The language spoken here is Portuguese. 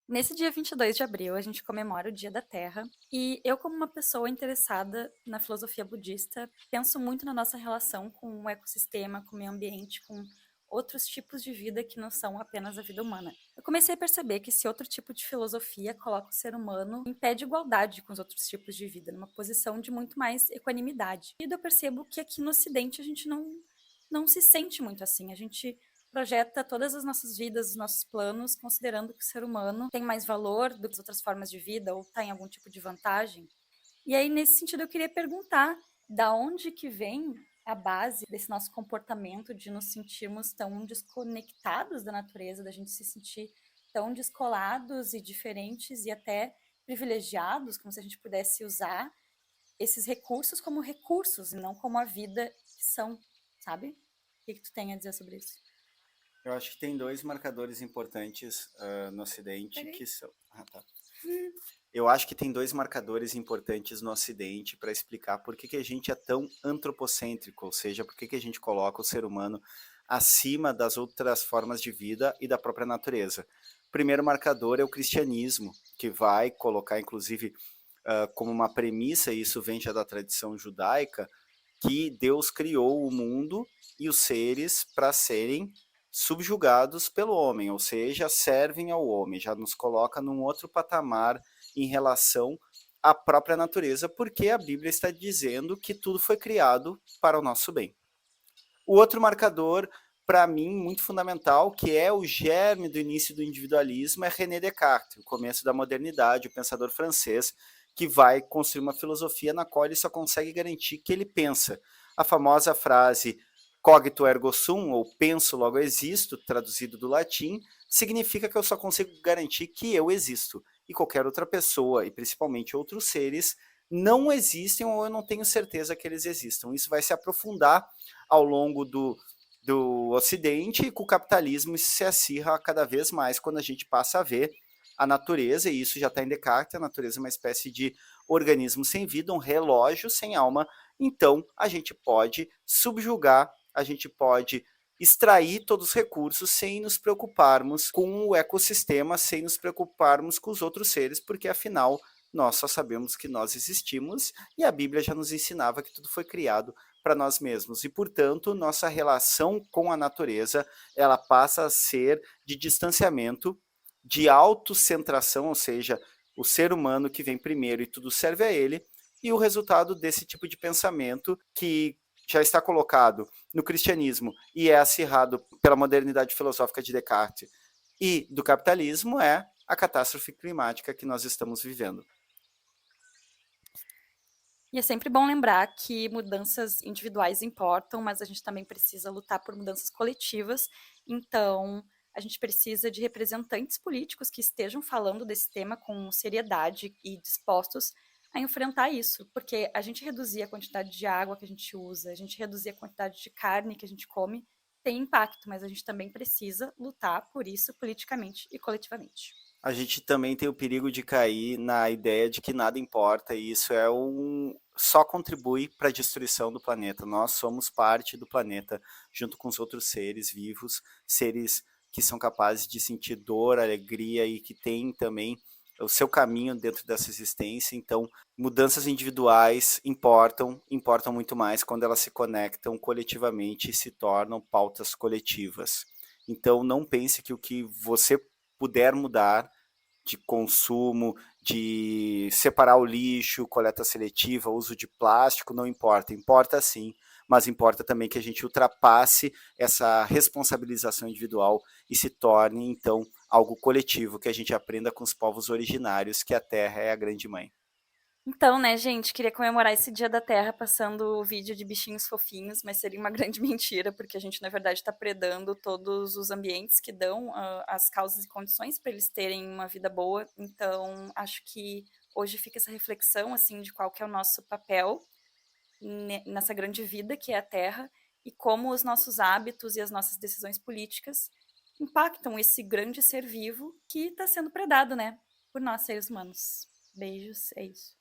Nesse dia 22 de abril, a gente comemora o Dia da Terra, e eu, como uma pessoa interessada na filosofia budista, penso muito na nossa relação com o ecossistema, com o meio ambiente, com outros tipos de vida que não são apenas a vida humana. Eu comecei a perceber que esse outro tipo de filosofia coloca o ser humano em pé de igualdade com os outros tipos de vida, numa posição de muito mais equanimidade. E eu percebo que aqui no Ocidente a gente não se sente muito assim. A gente projeta todas as nossas vidas, os nossos planos, considerando que o ser humano tem mais valor do que as outras formas de vida ou está em algum tipo de vantagem. E aí, nesse sentido, eu queria perguntar da onde que vem a base desse nosso comportamento de nos sentirmos tão desconectados da natureza, da gente se sentir tão descolados e diferentes e até privilegiados, como se a gente pudesse usar esses recursos como recursos e não como a vida que são, sabe? O que que tu tem a dizer sobre isso? Eu acho que tem dois marcadores importantes no Ocidente Peraí. que são. Ah, tá. Eu acho que tem dois marcadores importantes no Ocidente para explicar por que a gente é tão antropocêntrico, ou seja, por que a gente coloca o ser humano acima das outras formas de vida e da própria natureza. O primeiro marcador é o cristianismo, que vai colocar, inclusive, como uma premissa, e isso vem já da tradição judaica, que Deus criou o mundo e os seres para serem subjugados pelo homem, ou seja, servem ao homem, já nos coloca num outro patamar em relação à própria natureza, porque a Bíblia está dizendo que tudo foi criado para o nosso bem. O outro marcador, para mim, muito fundamental, que é o germe do início do individualismo, é René Descartes, o começo da modernidade, o pensador francês, que vai construir uma filosofia na qual ele só consegue garantir que ele pensa. A famosa frase cogito ergo sum, ou penso logo existo, traduzido do latim, significa que eu só consigo garantir que eu existo. E qualquer outra pessoa, e principalmente outros seres, não existem ou eu não tenho certeza que eles existam. Isso vai se aprofundar ao longo do Ocidente, e com o capitalismo isso se acirra cada vez mais quando a gente passa a ver a natureza, e isso já está em Descartes, a natureza é uma espécie de organismo sem vida, um relógio sem alma, então a gente pode subjugar, a gente pode extrair todos os recursos sem nos preocuparmos com o ecossistema, sem nos preocuparmos com os outros seres, porque afinal nós só sabemos que nós existimos e a Bíblia já nos ensinava que tudo foi criado para nós mesmos e, portanto, nossa relação com a natureza ela passa a ser de distanciamento, de autocentração, ou seja, o ser humano que vem primeiro e tudo serve a ele, e o resultado desse tipo de pensamento que já está colocado no cristianismo e é acirrado pela modernidade filosófica de Descartes e do capitalismo é a catástrofe climática que nós estamos vivendo. E é sempre bom lembrar que mudanças individuais importam, mas a gente também precisa lutar por mudanças coletivas. Então, a gente precisa de representantes políticos que estejam falando desse tema com seriedade e dispostos a enfrentar isso, porque a gente reduzir a quantidade de água que a gente usa, a gente reduzir a quantidade de carne que a gente come, tem impacto, mas a gente também precisa lutar por isso politicamente e coletivamente. A gente também tem o perigo de cair na ideia de que nada importa e isso é só contribui para a destruição do planeta. Nós somos parte do planeta junto com os outros seres vivos, seres que são capazes de sentir dor, alegria e que têm também o seu caminho dentro dessa existência. Então, mudanças individuais importam muito mais quando elas se conectam coletivamente e se tornam pautas coletivas. Então, não pense que o que você puder mudar de consumo, de separar o lixo, coleta seletiva, uso de plástico, não importa. Importa sim, mas importa também que a gente ultrapasse essa responsabilização individual e se torne, então, algo coletivo, que a gente aprenda com os povos originários que a Terra é a grande mãe. Então, né, gente, queria comemorar esse Dia da Terra passando o vídeo de bichinhos fofinhos, mas seria uma grande mentira, porque a gente, na verdade, está predando todos os ambientes que dão as causas e condições para eles terem uma vida boa. Então, acho que hoje fica essa reflexão, assim, de qual que é o nosso papel nessa grande vida que é a Terra e como os nossos hábitos e as nossas decisões políticas impactam esse grande ser vivo que está sendo predado, né, por nós, seres humanos. Beijos, é isso.